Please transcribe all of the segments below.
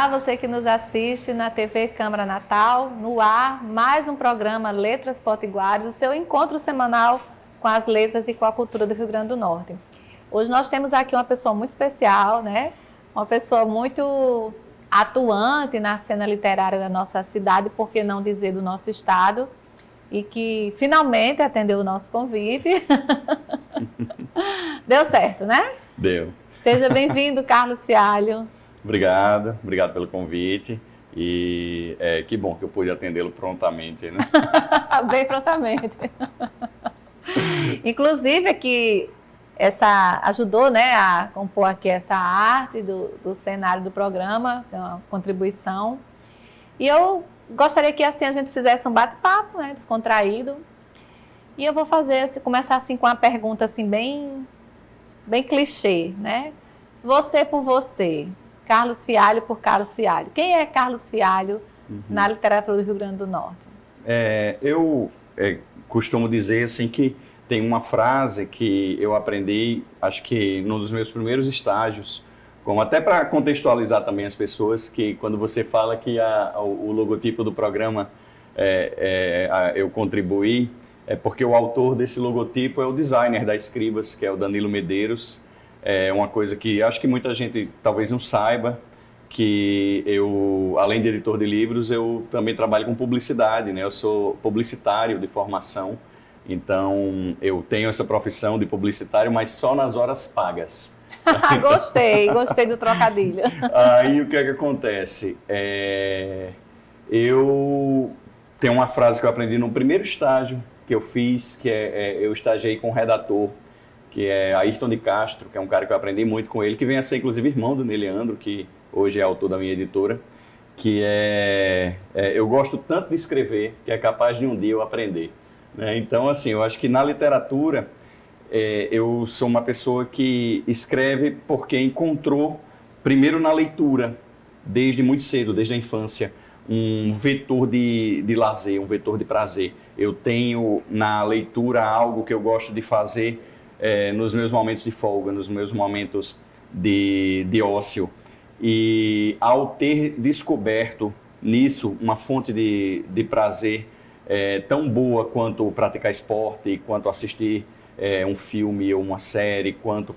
Olá, você que nos assiste na TV Câmara Natal, no ar, mais um programa Letras Potiguares, o seu encontro semanal com as letras e com a cultura do Rio Grande do Norte. Hoje nós temos aqui uma pessoa muito especial, né? Uma pessoa muito atuante na cena literária da nossa cidade, por que não dizer do nosso estado, e que finalmente atendeu o nosso convite. Deu certo, né? Deu. Seja bem-vindo, Carlos Fialho. Obrigado pelo convite e que bom que eu pude atendê-lo prontamente, né? Bem prontamente. Inclusive que ajudou, né, a compor aqui essa arte do cenário do programa, uma contribuição. E eu gostaria que assim a gente fizesse um bate-papo, né, descontraído. E eu vou começar assim com uma pergunta assim bem clichê, né? Você por você. Carlos Fialho por Carlos Fialho. Quem é Carlos Fialho na literatura do Rio Grande do Norte? Eu costumo dizer assim que tem uma frase que eu aprendi, acho que num dos meus primeiros estágios, como até para contextualizar também as pessoas, que quando você fala que o logotipo do programa eu contribuí, é porque o autor desse logotipo é o designer da Escribas, que é o Danilo Medeiros. É uma coisa que acho que muita gente talvez não saiba, que eu, além de editor de livros, eu também trabalho com publicidade, né? Eu sou publicitário de formação, então eu tenho essa profissão de publicitário, mas só nas horas pagas. Gostei do trocadilho. Aí o que é que acontece? Eu tenho uma frase que eu aprendi no primeiro estágio que eu fiz, que eu estagiei com um redator, que é Ayrton de Castro, que é um cara que eu aprendi muito com ele, que vem a ser inclusive irmão do Neleandro, que hoje é autor da minha editora, que eu gosto tanto de escrever que é capaz de um dia eu aprender, né? Então, assim, eu acho que na literatura eu sou uma pessoa que escreve porque encontrou, primeiro na leitura, desde muito cedo, desde a infância, um vetor de lazer, um vetor de prazer. Eu tenho na leitura algo que eu gosto de fazer nos meus momentos de folga, nos meus momentos de ócio. E ao ter descoberto nisso uma fonte de prazer tão boa quanto praticar esporte, quanto assistir um filme ou uma série, quanto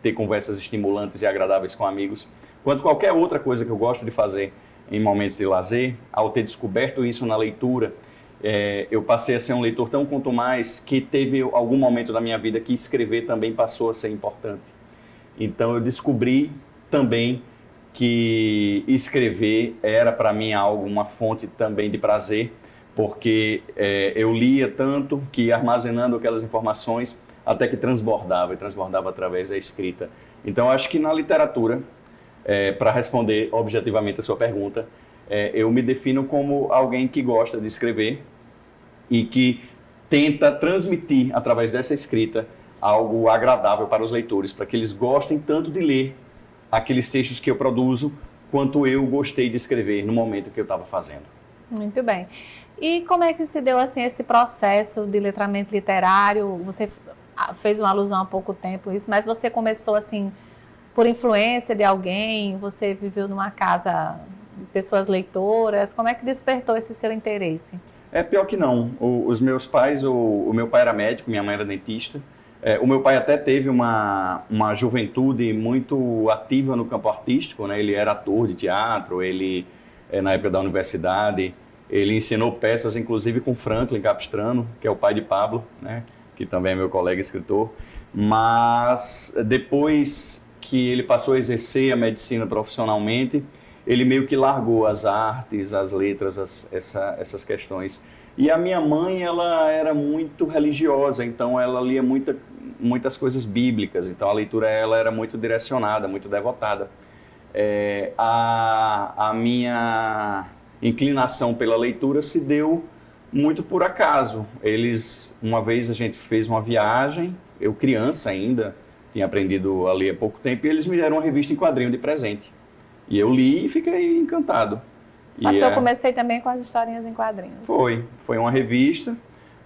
ter conversas estimulantes e agradáveis com amigos, quanto qualquer outra coisa que eu gosto de fazer em momentos de lazer, ao ter descoberto isso na leitura, eu passei a ser um leitor tão quanto mais que teve algum momento da minha vida que escrever também passou a ser importante. Então eu descobri também que escrever era para mim uma fonte também de prazer, porque eu lia tanto que ia armazenando aquelas informações até que transbordava, e transbordava através da escrita. Então acho que na literatura, para responder objetivamente a sua pergunta, eu me defino como alguém que gosta de escrever e que tenta transmitir, através dessa escrita, algo agradável para os leitores, para que eles gostem tanto de ler aqueles textos que eu produzo, quanto eu gostei de escrever no momento que eu estava fazendo. Muito bem. E como é que se deu assim, esse processo de letramento literário? Você fez uma alusão há pouco tempo isso, mas você começou assim por influência de alguém? Você viveu numa casa de pessoas leitoras? Como é que despertou esse seu interesse? Pior que não. Os meus pais, o meu pai era médico, minha mãe era dentista. O meu pai até teve uma juventude muito ativa no campo artístico, né? Ele era ator de teatro, ele, na época da universidade, ele ensinou peças, inclusive com Franklin Capistrano, que é o pai de Pablo, né? Que também é meu colega escritor. Mas depois que ele passou a exercer a medicina profissionalmente, ele meio que largou as artes, as letras, essas questões. E a minha mãe, ela era muito religiosa, então ela lia muitas coisas bíblicas, então a leitura ela era muito direcionada, muito devotada. A minha inclinação pela leitura se deu muito por acaso. Uma vez a gente fez uma viagem, eu criança ainda, tinha aprendido a ler há pouco tempo, e eles me deram uma revista em quadrinho de presente. E eu li e fiquei encantado. Só que eu comecei também com as historinhas em quadrinhos. Foi uma revista,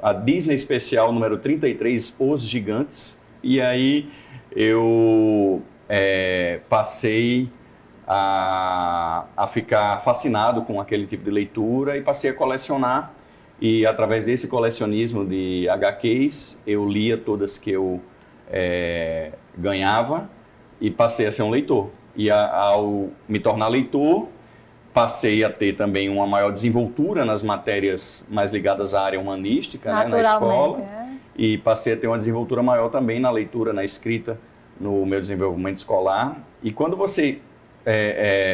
a Disney Especial número 33, Os Gigantes. E aí eu passei a ficar fascinado com aquele tipo de leitura e passei a colecionar. E através desse colecionismo de HQs, eu lia todas que eu ganhava e passei a ser um leitor. E ao me tornar leitor, passei a ter também uma maior desenvoltura nas matérias mais ligadas à área humanística, né, na escola. E passei a ter uma desenvoltura maior também na leitura, na escrita, no meu desenvolvimento escolar. E quando você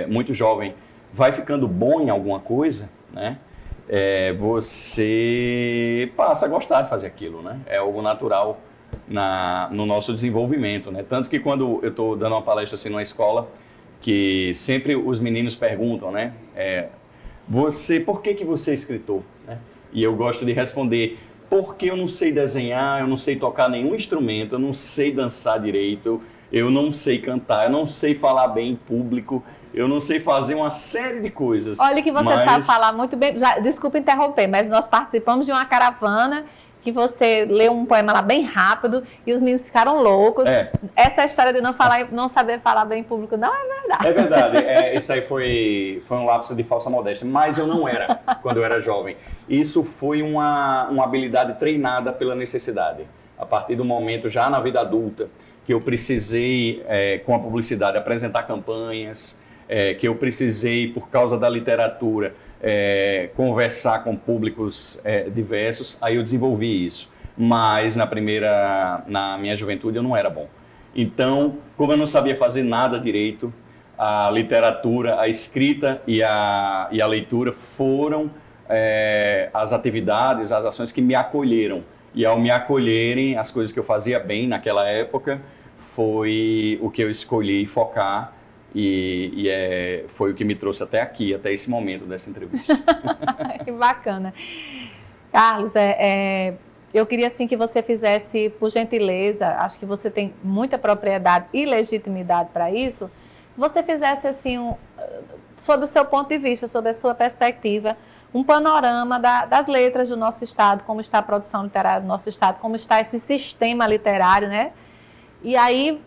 muito jovem, vai ficando bom em alguma coisa, né, você passa a gostar de fazer aquilo, né? É algo natural no nosso desenvolvimento, né? Tanto que quando eu estou dando uma palestra assim numa escola, que sempre os meninos perguntam, né? Por que você é escritor? Né? E eu gosto de responder, porque eu não sei desenhar, eu não sei tocar nenhum instrumento, eu não sei dançar direito, eu não sei cantar, eu não sei falar bem em público, eu não sei fazer uma série de coisas. Olha que você sabe falar muito bem. Desculpa interromper, mas nós participamos de uma caravana que você leu um poema lá bem rápido e os meninos ficaram loucos. Essa história de não saber falar bem em público não é verdade. É verdade. Isso aí foi um lapso de falsa modéstia, mas eu não era quando eu era jovem. Isso foi uma habilidade treinada pela necessidade. A partir do momento, já na vida adulta, que eu precisei, com a publicidade, apresentar campanhas, que eu precisei, por causa da literatura, conversar com públicos diversos, aí eu desenvolvi isso. Mas na minha juventude eu não era bom. Então, como eu não sabia fazer nada direito, a literatura, a escrita e a leitura foram as atividades, as ações que me acolheram. E ao me acolherem, as coisas que eu fazia bem naquela época, foi o que eu escolhi focar. E foi o que me trouxe até aqui, até esse momento dessa entrevista. Que bacana. Carlos, eu queria assim que você fizesse, por gentileza, acho que você tem muita propriedade e legitimidade para isso, você fizesse assim, sob o seu ponto de vista, sob a sua perspectiva, um panorama das letras do nosso estado, como está a produção literária do nosso estado, como está esse sistema literário, né? E aí,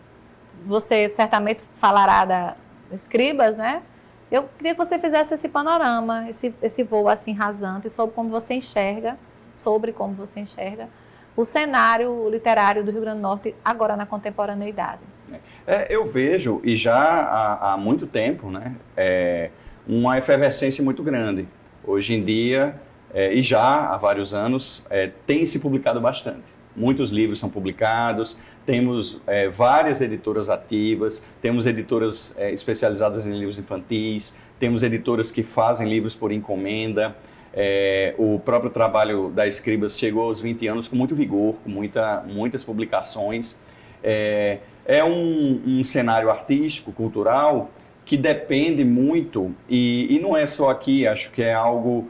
você certamente falará da Escribas, né? Eu queria que você fizesse esse panorama, esse voo assim rasante sobre como você enxerga o cenário literário do Rio Grande do Norte agora na contemporaneidade. Eu vejo, e já há muito tempo, né, uma efervescência muito grande. Hoje em dia, e já há vários anos, tem se publicado bastante. Muitos livros são publicados, temos várias editoras ativas, temos editoras especializadas em livros infantis, temos editoras que fazem livros por encomenda. O próprio trabalho da Escribas chegou aos 20 anos com muito vigor, com muitas publicações. É um cenário artístico, cultural, que depende muito, e não é só aqui, acho que é algo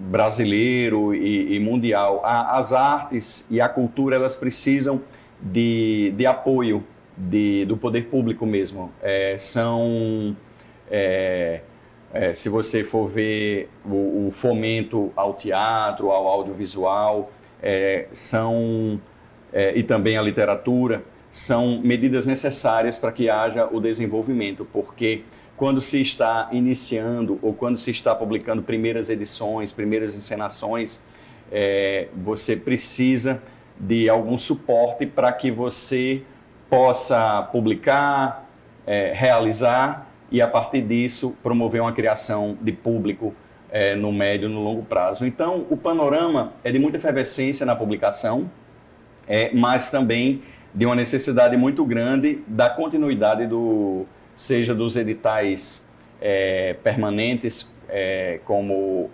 brasileiro e mundial. As artes e a cultura, elas precisam de apoio do poder público mesmo. Se você for ver o fomento ao teatro, ao audiovisual, e também à literatura, são medidas necessárias para que haja o desenvolvimento, porque quando se está iniciando ou quando se está publicando primeiras edições, primeiras encenações, você precisa de algum suporte para que você possa publicar, realizar e, a partir disso, promover uma criação de público no médio e no longo prazo. Então, o panorama é de muita efervescência na publicação, mas também de uma necessidade muito grande da continuidade seja dos editais permanentes, como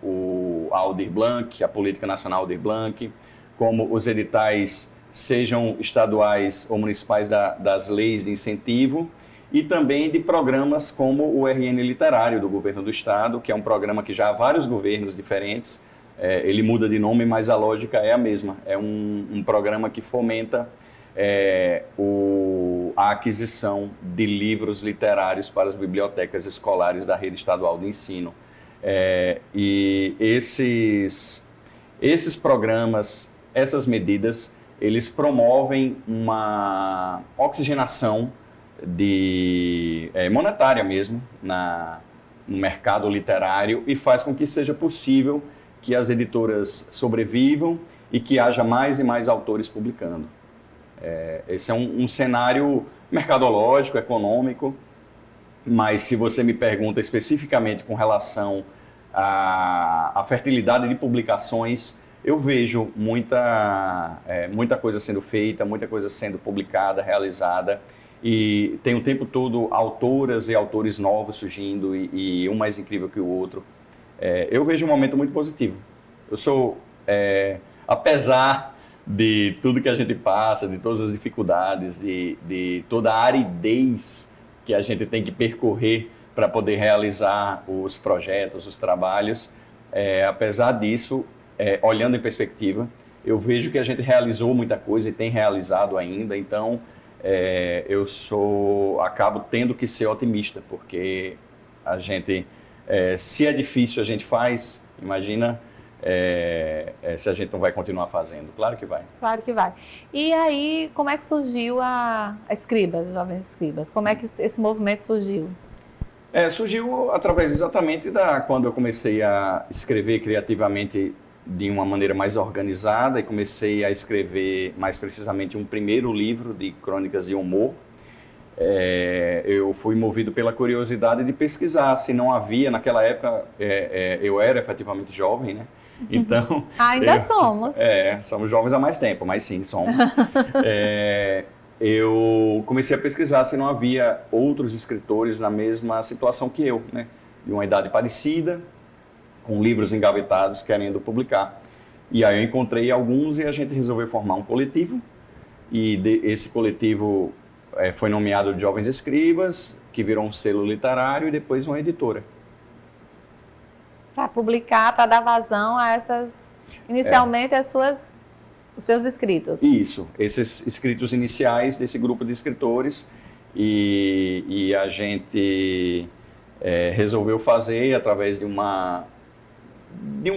a Aldir Blanc, a Política Nacional Aldir Blanc, como os editais sejam estaduais ou municipais das leis de incentivo, e também de programas como o RN Literário do Governo do Estado, que é um programa que já há vários governos diferentes, ele muda de nome, mas a lógica é a mesma. É um programa que fomenta a aquisição de livros literários para as bibliotecas escolares da rede estadual de ensino. E esses programas, essas medidas, eles promovem uma oxigenação monetária mesmo no mercado literário e faz com que seja possível que as editoras sobrevivam e que haja mais e mais autores publicando. Esse é um cenário mercadológico, econômico, mas se você me pergunta especificamente com relação à fertilidade de publicações, eu vejo muita coisa sendo feita, muita coisa sendo publicada, realizada, e tem o tempo todo autoras e autores novos surgindo, e um mais incrível que o outro. Eu vejo um momento muito positivo. Eu sou, apesar de tudo que a gente passa, de todas as dificuldades, de toda a aridez que a gente tem que percorrer para poder realizar os projetos, os trabalhos, apesar disso, olhando em perspectiva, eu vejo que a gente realizou muita coisa e tem realizado ainda, então acabo tendo que ser otimista, porque a gente, se é difícil a gente faz, imagina se a gente não vai continuar fazendo. Claro que vai. Claro que vai. E aí, como é que surgiu a Escribas, Jovens Escribas? Como é que esse movimento surgiu? Surgiu através exatamente quando eu comecei a escrever criativamente de uma maneira mais organizada e comecei a escrever mais precisamente um primeiro livro de crônicas de humor. Eu fui movido pela curiosidade de pesquisar se não havia, naquela época eu era efetivamente jovem, né? Então, ainda somos. Somos jovens há mais tempo, mas sim, somos. Eu comecei a pesquisar se não havia outros escritores na mesma situação que eu, né? De uma idade parecida, com livros engavetados, querendo publicar. E aí eu encontrei alguns e a gente resolveu formar um coletivo. E esse coletivo foi nomeado de Jovens Escribas, que virou um selo literário e depois uma editora. Para publicar, para dar vazão a essas, inicialmente, os seus escritos. Isso, esses escritos iniciais desse grupo de escritores, e a gente resolveu fazer através de um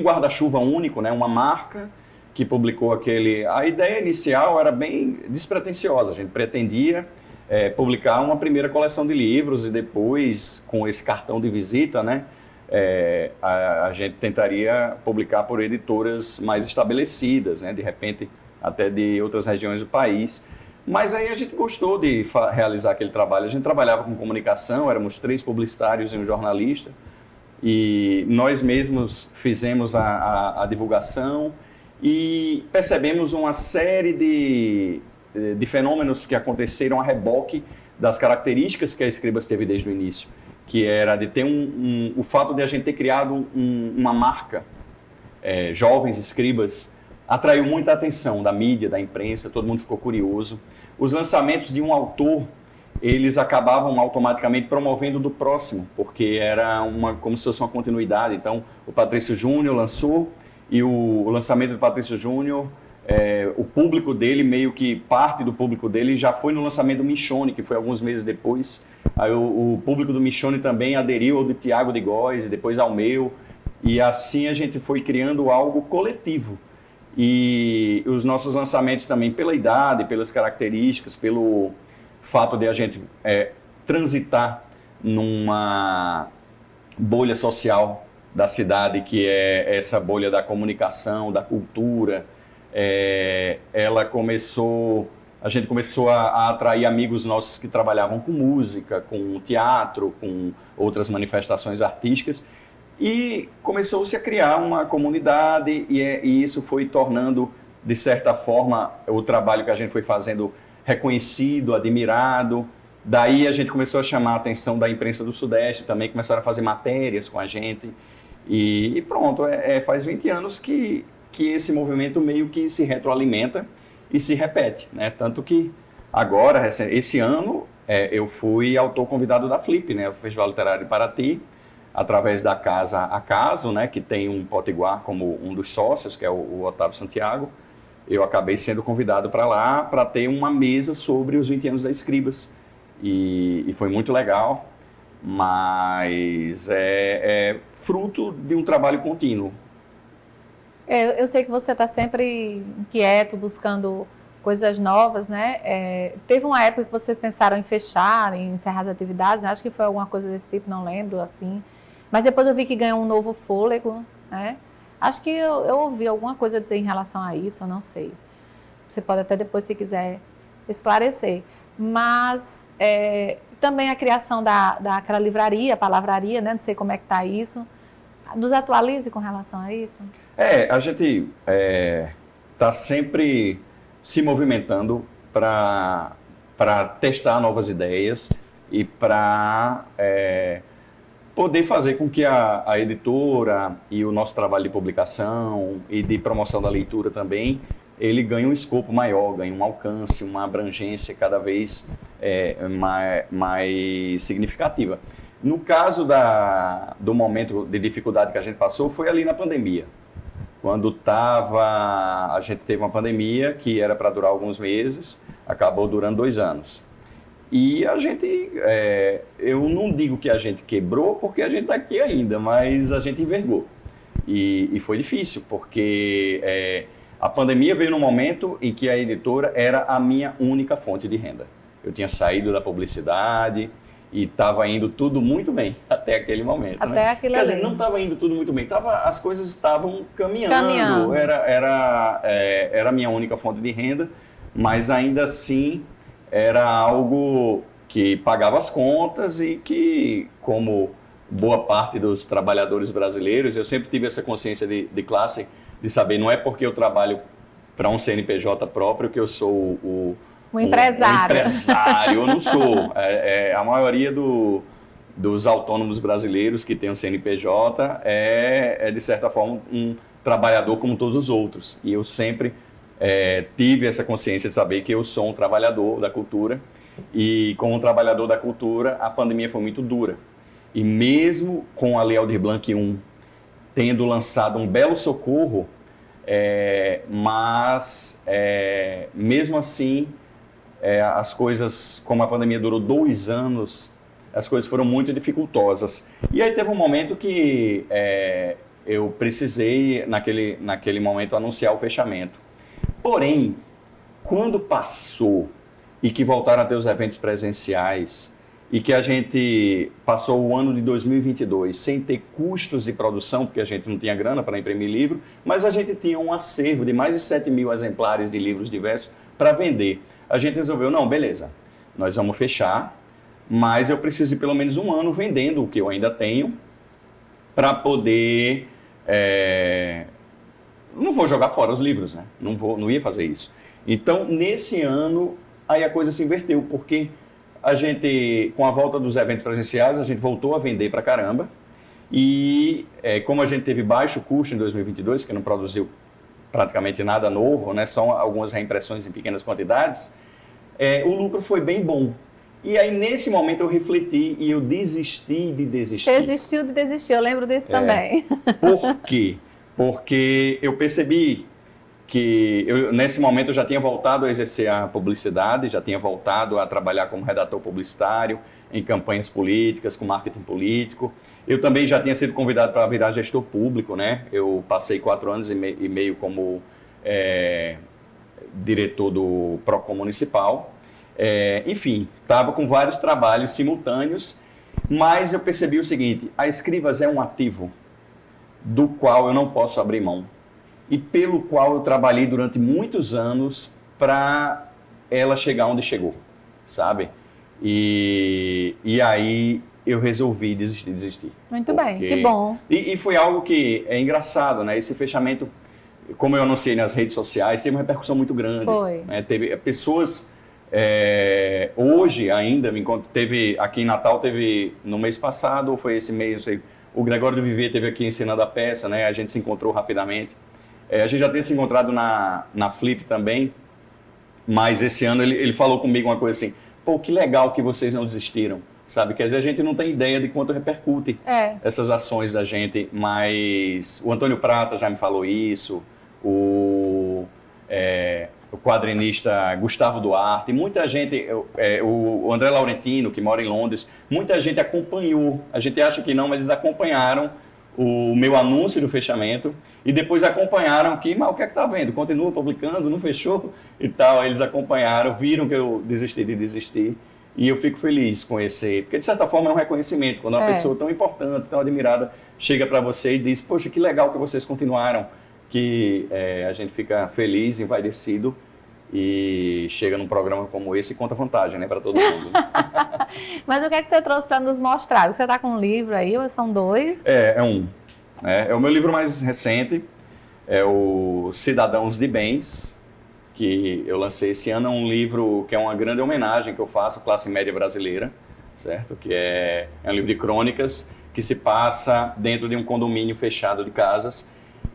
guarda-chuva único, né, uma marca que publicou A ideia inicial era bem despretensiosa, a gente pretendia publicar uma primeira coleção de livros e depois, com esse cartão de visita, né, a gente tentaria publicar por editoras mais estabelecidas, né, de repente até de outras regiões do país. Mas aí a gente gostou de realizar aquele trabalho. A gente trabalhava com comunicação, éramos 3 publicitários e um jornalista, e nós mesmos fizemos a divulgação e percebemos uma série de fenômenos que aconteceram a reboque das características que a Escribas teve desde o início, que era de ter o fato de a gente ter criado uma marca, Jovens Escribas, atraiu muita atenção da mídia, da imprensa, todo mundo ficou curioso. Os lançamentos de um autor, eles acabavam automaticamente promovendo do próximo, porque era como se fosse uma continuidade. Então, o Patrício Júnior lançou, e o lançamento do Patrício Júnior, o público dele, meio que parte do público dele, já foi no lançamento do Michone, que foi alguns meses depois. Aí o público do Michone também aderiu ao do Tiago de Góes, e depois ao meu, e assim a gente foi criando algo coletivo. E os nossos lançamentos também, pela idade, pelas características, pelo fato de a gente transitar numa bolha social da cidade, que é essa bolha da comunicação, da cultura, a gente começou a atrair amigos nossos que trabalhavam com música, com teatro, com outras manifestações artísticas, e começou-se a criar uma comunidade, e isso foi tornando, de certa forma, o trabalho que a gente foi fazendo reconhecido, admirado. Daí a gente começou a chamar a atenção da imprensa do Sudeste também, começaram a fazer matérias com a gente, e pronto, faz 20 anos que esse movimento meio que se retroalimenta e se repete, né? Tanto que agora, esse ano, eu fui autor convidado da Flip, né? O Festival Literário de Paraty, através da Casa Acaso, né, que tem um potiguar como um dos sócios, que é o Otávio Santiago. Eu acabei sendo convidado para lá para ter uma mesa sobre os 20 anos da Escribas. E foi muito legal, mas é fruto de um trabalho contínuo. Eu sei que você está sempre inquieto, buscando coisas novas, né? Teve uma época que vocês pensaram em fechar, em encerrar as atividades, né? Acho que foi alguma coisa desse tipo, não lembro, assim. Mas depois eu vi que ganhou um novo fôlego, né? Acho que eu ouvi alguma coisa dizer em relação a isso, eu não sei. Você pode até depois, se quiser, esclarecer. Mas também a criação daquela livraria, palavraria, né? Não sei como é que está isso. Nos atualize com relação a isso? A gente está sempre se movimentando para testar novas ideias e para poder fazer com que a editora e o nosso trabalho de publicação e de promoção da leitura também, ele ganhe um escopo maior, ganhe um alcance, uma abrangência cada vez mais significativa. No caso do momento de dificuldade que a gente passou, foi ali na pandemia. Quando a gente teve uma pandemia que era para durar alguns meses, acabou durando 2 anos. E a gente, eu não digo que a gente quebrou, porque a gente está aqui ainda, mas a gente envergou. E foi difícil, porque a pandemia veio num momento em que a editora era a minha única fonte de renda. Eu tinha saído da publicidade e estava indo tudo muito bem até aquele momento. Até aquele Quer dizer, não estava indo tudo muito bem, as coisas estavam caminhando. Era a minha única fonte de renda, mas ainda assim era algo que pagava as contas e que, como boa parte dos trabalhadores brasileiros, eu sempre tive essa consciência de classe, de saber, não é porque eu trabalho para um CNPJ próprio que eu sou um empresário. Eu não sou. A maioria dos autônomos brasileiros que tem um CNPJ de certa forma, um trabalhador como todos os outros. E eu sempre tive essa consciência de saber que eu sou um trabalhador da cultura. E como um trabalhador da cultura, a pandemia foi muito dura. E mesmo com a Lei Aldir Blanc I tendo lançado um belo socorro, mas mesmo assim, as coisas, como a pandemia durou 2 anos, as coisas foram muito dificultosas. E aí teve um momento que eu precisei, naquele momento, anunciar o fechamento. Porém, quando passou e que voltaram a ter os eventos presenciais e que a gente passou o ano de 2022 sem ter custos de produção, porque a gente não tinha grana para imprimir livro, mas a gente tinha um acervo de mais de 7.000 exemplares de livros diversos para vender. A gente resolveu, não, beleza, nós vamos fechar, mas eu preciso de pelo menos 1 ano vendendo o que eu ainda tenho para poder... Não vou jogar fora os livros, né? Não ia fazer isso. Então, nesse ano, aí a coisa se inverteu, porque a gente, com a volta dos eventos presenciais, a gente voltou a vender pra caramba. E como a gente teve baixo custo em 2022, que não produziu praticamente nada novo, né? Só algumas reimpressões em pequenas quantidades, o lucro foi bem bom. E aí, nesse momento, eu refleti e eu desisti de desistir. Você desistiu de desistir, eu lembro disso também. Por quê? Porque eu percebi que nesse momento eu já tinha voltado a exercer a publicidade, já tinha voltado a trabalhar como redator publicitário, em campanhas políticas, com marketing político. Eu também já tinha sido convidado para virar gestor público, né? Eu passei 4 anos e meio como diretor do Procon Municipal. Enfim, estava com vários trabalhos simultâneos, mas eu percebi o seguinte: a Escrivas é um ativo do qual eu não posso abrir mão e pelo qual eu trabalhei durante muitos anos para ela chegar onde chegou, sabe? E aí eu resolvi desistir. Muito bem, que bom. E foi algo que é engraçado, né? Esse fechamento, como eu anunciei nas redes sociais, teve uma repercussão muito grande. Foi. Né? Teve pessoas... hoje ainda, teve aqui em Natal, teve no mês passado, ou foi esse mês, não sei, o Gregório do Vivier teve aqui ensinando a peça, né? A gente se encontrou rapidamente. A gente já tinha se encontrado na Flip também, mas esse ano ele falou comigo uma coisa assim: pô, que legal que vocês não desistiram, sabe? Quer dizer, a gente não tem ideia de quanto repercute essas ações da gente, mas o Antônio Prata já me falou isso, o quadrinista Gustavo Duarte, muita gente, o André Laurentino, que mora em Londres, muita gente acompanhou, a gente acha que não, mas eles acompanharam o meu anúncio do fechamento e depois acompanharam aqui, mas o que é que tá vendo? Continua publicando, não fechou e tal. Eles acompanharam, viram que eu desisti de desistir e eu fico feliz com esse, porque de certa forma é um reconhecimento, quando uma pessoa tão importante, tão admirada, chega para você e diz, poxa, que legal que vocês continuaram, que a gente fica feliz, envaidecido e chega num programa como esse e conta vantagem, né, para todo mundo. Mas o que é que você trouxe para nos mostrar? Você está com um livro aí, ou são dois? É um. É o meu livro mais recente, é o Cidadãos de Bens, que eu lancei esse ano. É um livro que é uma grande homenagem que eu faço à classe média brasileira, certo? Que é um livro de crônicas que se passa dentro de um condomínio fechado de casas.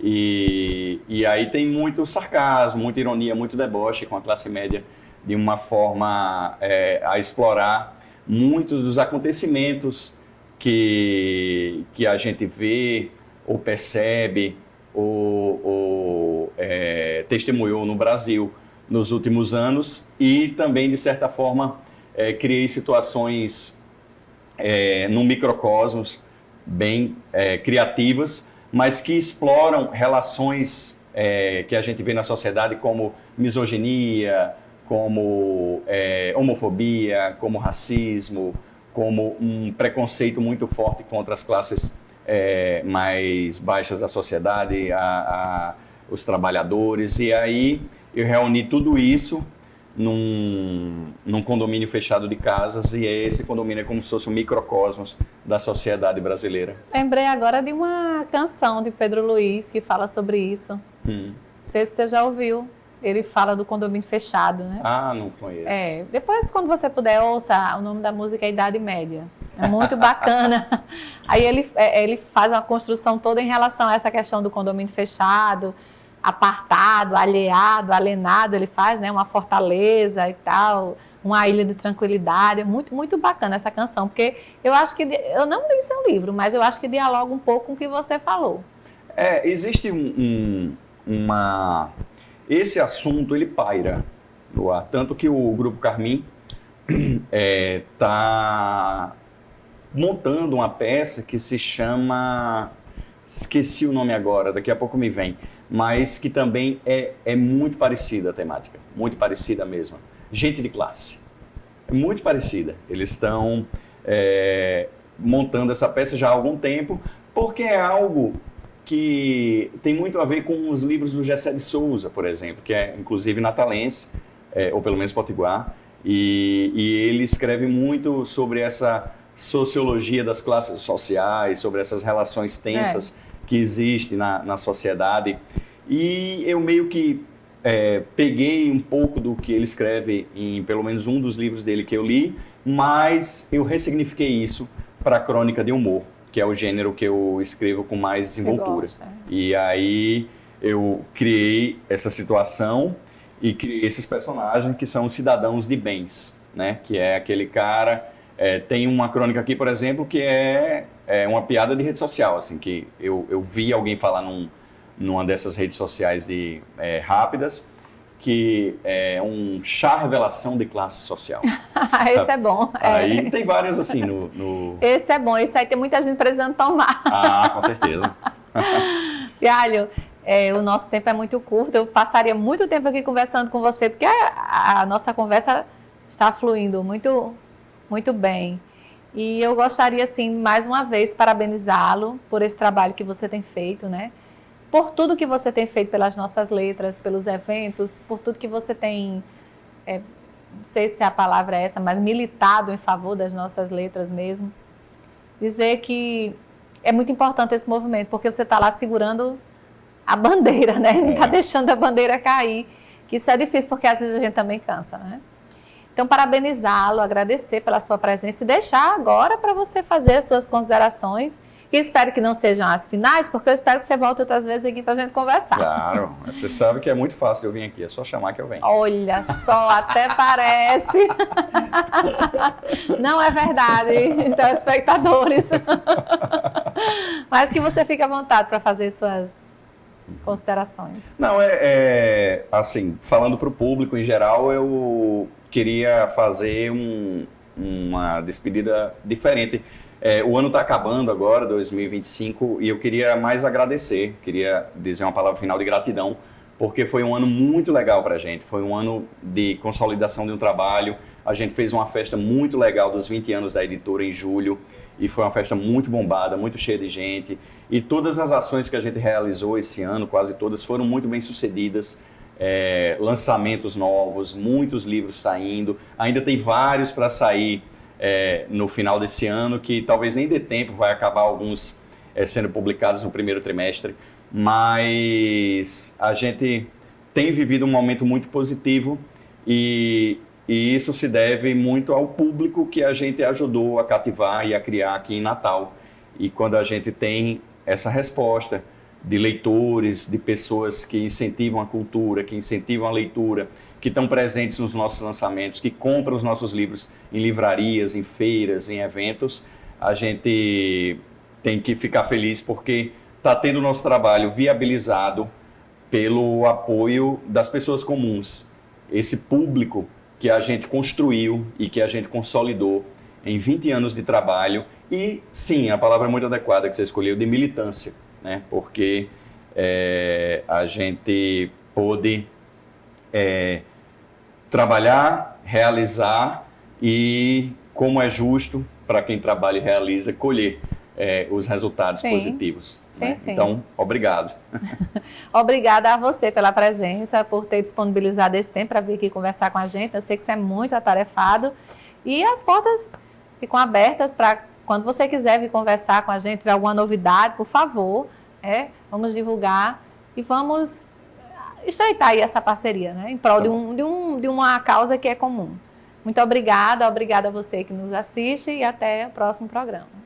E aí tem muito sarcasmo, muita ironia, muito deboche com a classe média, de uma forma a explorar muitos dos acontecimentos que a gente vê ou percebe ou testemunhou no Brasil nos últimos anos, e também, de certa forma, criei situações num microcosmos bem criativas, mas que exploram relações que a gente vê na sociedade como misoginia, como homofobia, como racismo, como um preconceito muito forte contra as classes mais baixas da sociedade, os trabalhadores. E aí eu reuni tudo isso num condomínio fechado de casas, e esse condomínio é como se fosse um microcosmos da sociedade brasileira. Lembrei agora de uma canção de Pedro Luiz que fala sobre isso. Não sei se você já ouviu. Ele fala do condomínio fechado, né? Ah, não conheço. Depois, quando você puder, ouça. O nome da música é Idade Média. É muito bacana. Aí ele faz uma construção toda em relação a essa questão do condomínio fechado, apartado, alheado, alienado. Ele faz, né, uma fortaleza e tal, uma ilha de tranquilidade. Muito, muito bacana essa canção, porque eu acho que, eu não li seu livro, mas eu acho que dialoga um pouco com o que você falou. Existe esse assunto, ele paira no ar, tanto que o Grupo Carmim está montando uma peça que se chama, esqueci o nome agora, daqui a pouco me vem, mas que também é muito parecida a temática, muito parecida mesmo. Gente de classe, é muito parecida. Eles estão montando essa peça já há algum tempo, porque é algo que tem muito a ver com os livros do Gessé de Souza, por exemplo, que é inclusive natalense, ou pelo menos potiguar, e ele escreve muito sobre essa sociologia das classes sociais, sobre essas relações tensas que existem na sociedade. E eu meio que peguei um pouco do que ele escreve em pelo menos um dos livros dele que eu li, mas eu ressignifiquei isso para a crônica de humor, que é o gênero que eu escrevo com mais desenvoltura. E aí eu criei essa situação e criei esses personagens que são cidadãos de bens, né? Que é aquele cara... tem uma crônica aqui, por exemplo, que é uma piada de rede social, assim, que eu vi alguém falar numa dessas redes sociais rápidas, que é um chá revelação de classe social. Esse é bom. Aí tem vários assim no... Esse é bom, esse aí tem muita gente precisando tomar. Ah, com certeza. Fialho, o nosso tempo é muito curto, eu passaria muito tempo aqui conversando com você, porque a nossa conversa está fluindo muito, muito bem. E eu gostaria, assim, mais uma vez, parabenizá-lo por esse trabalho que você tem feito, né? Por tudo que você tem feito pelas nossas letras, pelos eventos, por tudo que você tem, não sei se a palavra é essa, mas militado em favor das nossas letras mesmo. Dizer que é muito importante esse movimento, porque você está lá segurando a bandeira, né? Não está deixando a bandeira cair, que isso é difícil, porque às vezes a gente também cansa, né? Então, parabenizá-lo, agradecer pela sua presença e deixar agora para você fazer as suas considerações. E espero que não sejam as finais, porque eu espero que você volte outras vezes aqui para a gente conversar. Claro, você sabe que é muito fácil eu vir aqui, é só chamar que eu venho. Olha só, até parece. Não é verdade, telespectadores. Mas que você fique à vontade para fazer suas considerações. Não, assim, falando para o público em geral, eu queria fazer uma despedida diferente. O ano está acabando agora, 2025, e eu queria mais agradecer, queria dizer uma palavra final de gratidão, porque foi um ano muito legal para a gente, foi um ano de consolidação de um trabalho. A gente fez uma festa muito legal dos 20 anos da editora em julho, e foi uma festa muito bombada, muito cheia de gente, e todas as ações que a gente realizou esse ano, quase todas, foram muito bem sucedidas. Lançamentos novos, muitos livros saindo, ainda tem vários para sair no final desse ano, que talvez nem dê tempo, vai acabar alguns sendo publicados no primeiro trimestre, mas a gente tem vivido um momento muito positivo e isso se deve muito ao público que a gente ajudou a cativar e a criar aqui em Natal. E quando a gente tem essa resposta de leitores, de pessoas que incentivam a cultura, que incentivam a leitura, que estão presentes nos nossos lançamentos, que compram os nossos livros em livrarias, em feiras, em eventos, a gente tem que ficar feliz porque está tendo o nosso trabalho viabilizado pelo apoio das pessoas comuns. Esse público que a gente construiu e que a gente consolidou em 20 anos de trabalho e, sim, a palavra é muito adequada que você escolheu, de militância, né? Porque a gente pôde trabalhar, realizar e, como é justo para quem trabalha e realiza, colher os resultados positivos. Sim, né? sim. Então, obrigado. Obrigada a você pela presença, por ter disponibilizado esse tempo para vir aqui conversar com a gente. Eu sei que você é muito atarefado e as portas ficam abertas para quando você quiser vir conversar com a gente, tiver alguma novidade, por favor, vamos divulgar e vamos estreitar aí essa parceria, né, em prol de uma causa que é comum. Muito obrigada a você que nos assiste e até o próximo programa.